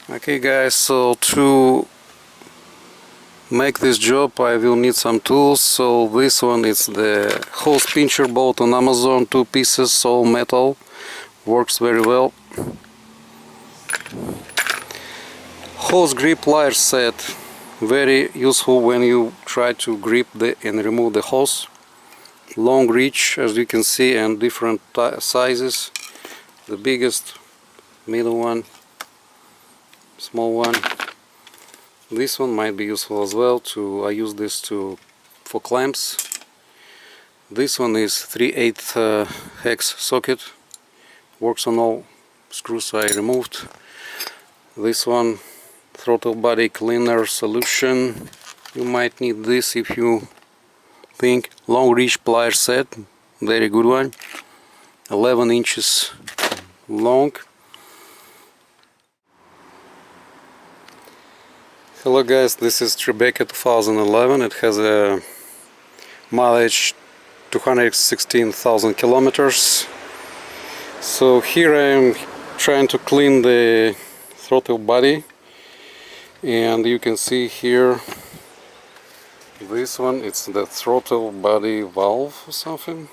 Okay guys, so to make this job I will need some tools. So this one is the hose pincher, bought on Amazon, 2 pieces, all metal, works very well. Hose grip pliers set, very useful when you try to grip and remove the hose. Long reach, as you can see, and different sizes. The biggest, middle one, small one. This one might be useful as well. I use this for clamps. This one is 3/8 hex socket, works on all screws I removed. This one, throttle body cleaner solution. You might need this if you think. Long reach plier set, very good one, 11 inches long. Hello guys, this is Tribeca 2011. It has a mileage 216,000 kilometers. So here I am trying to clean the throttle body, and you can see here this one, it's the throttle body valve or something.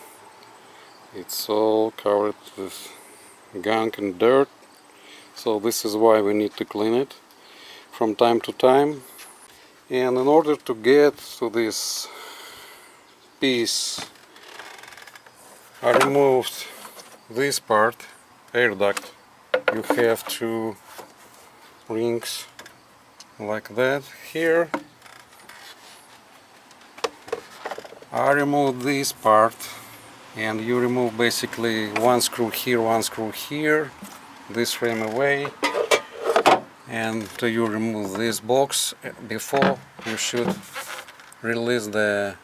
It's all covered with gunk and dirt, so this is why we need to clean it from time to time. And in order to get to this piece, I removed this part, air duct. You have 2 rings like that here. I removed this part, and you remove basically 1 screw here, 1 screw here, this frame away, and you remove this box. Before, you should release the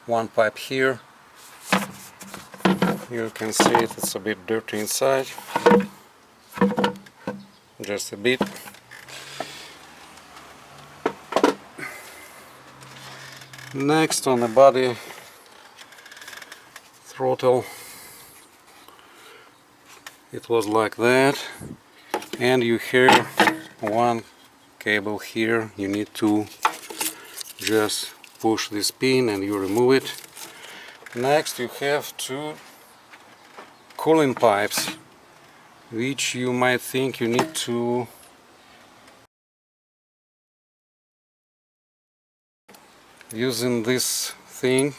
1 pipe here. You can see it's a bit dirty inside, just a bit. Next, on the body throttle, it was like that, and you hear 1 cable here. You need to just push this pin and you remove it. Next, you have 2 cooling pipes, which you might think you need to using this thing.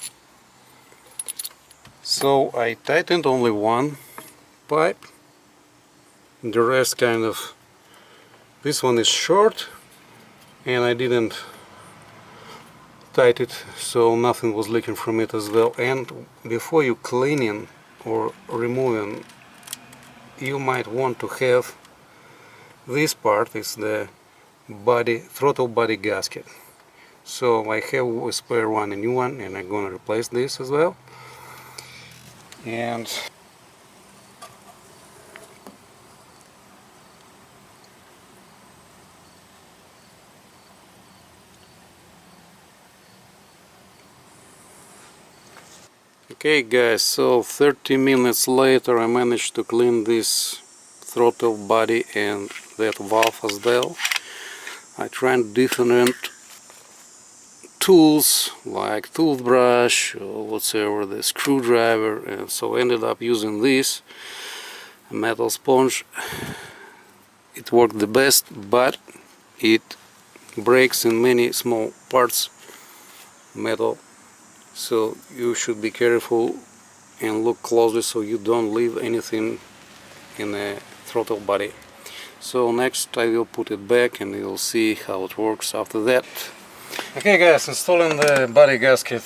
So I tightened only 1 pipe, the rest kind of, this one is short and I didn't tighten it, so nothing was leaking from it as well. And before you cleaning or removing, you might want to have this part, is the throttle body gasket. So I have a spare one, a new one, and I'm gonna replace this as well. And okay guys, so 30 minutes later I managed to clean this throttle body and that valve as well. I tried different tools like toothbrush or whatever, the screwdriver, and so ended up using this metal sponge. It worked the best, but it breaks in many small parts, metal, so you should be careful and look closely so you don't leave anything in the throttle body. So next I will put it back and you'll see how it works after that. Okay guys, installing the body gasket,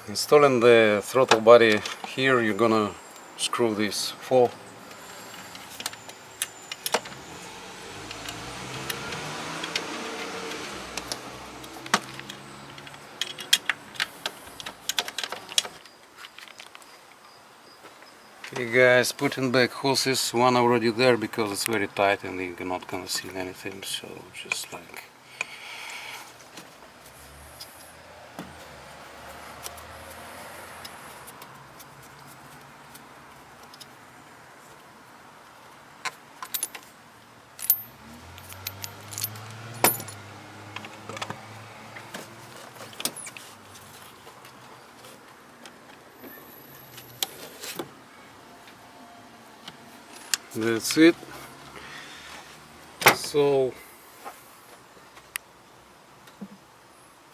installing the throttle body. Here you're gonna screw this full. Okay guys, putting back hoses, one already there because it's very tight and you're not gonna see anything, so just like That's it. So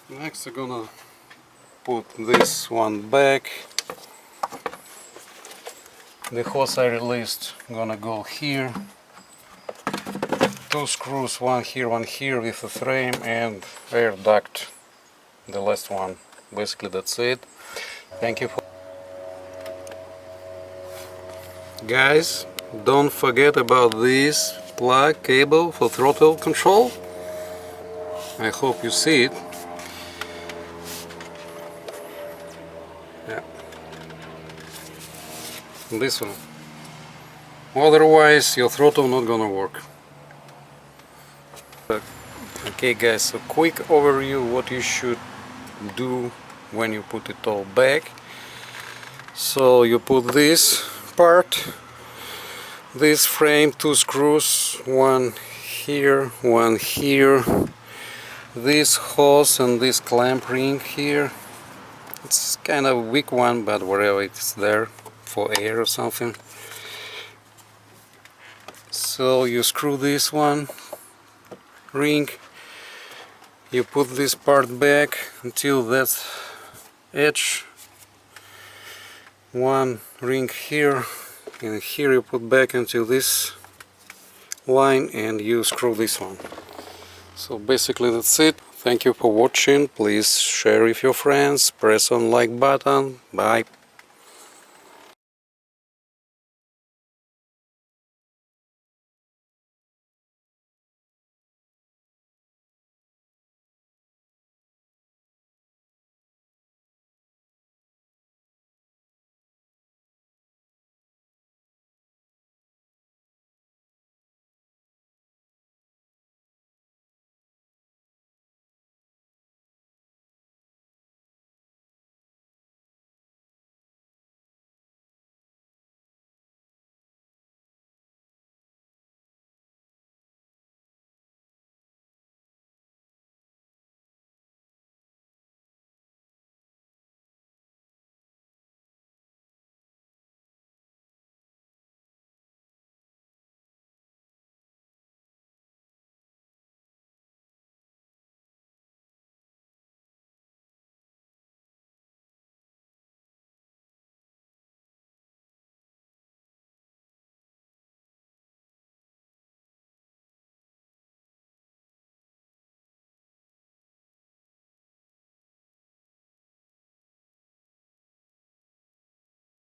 next I'm gonna put this one back. The hose I released gonna go here. 2 screws, one here with a frame and air duct, the last one. Basically that's it. Thank you for guys, don't forget about this plug cable for throttle control. I hope you see it. Yeah. This one. Otherwise your throttle not gonna work. Okay guys, so quick overview what you should do when you put it all back. So you put this part, this frame, 2 screws, one here, this hose and this clamp ring here. It's kind of a weak one, but whatever, it's there for air or something. So you screw this one ring, you put this part back until that edge, one ring here, and here you put back until this line, and you screw this one. So basically that's it. Thank you for watching. Please share with your friends, press on like button. Bye.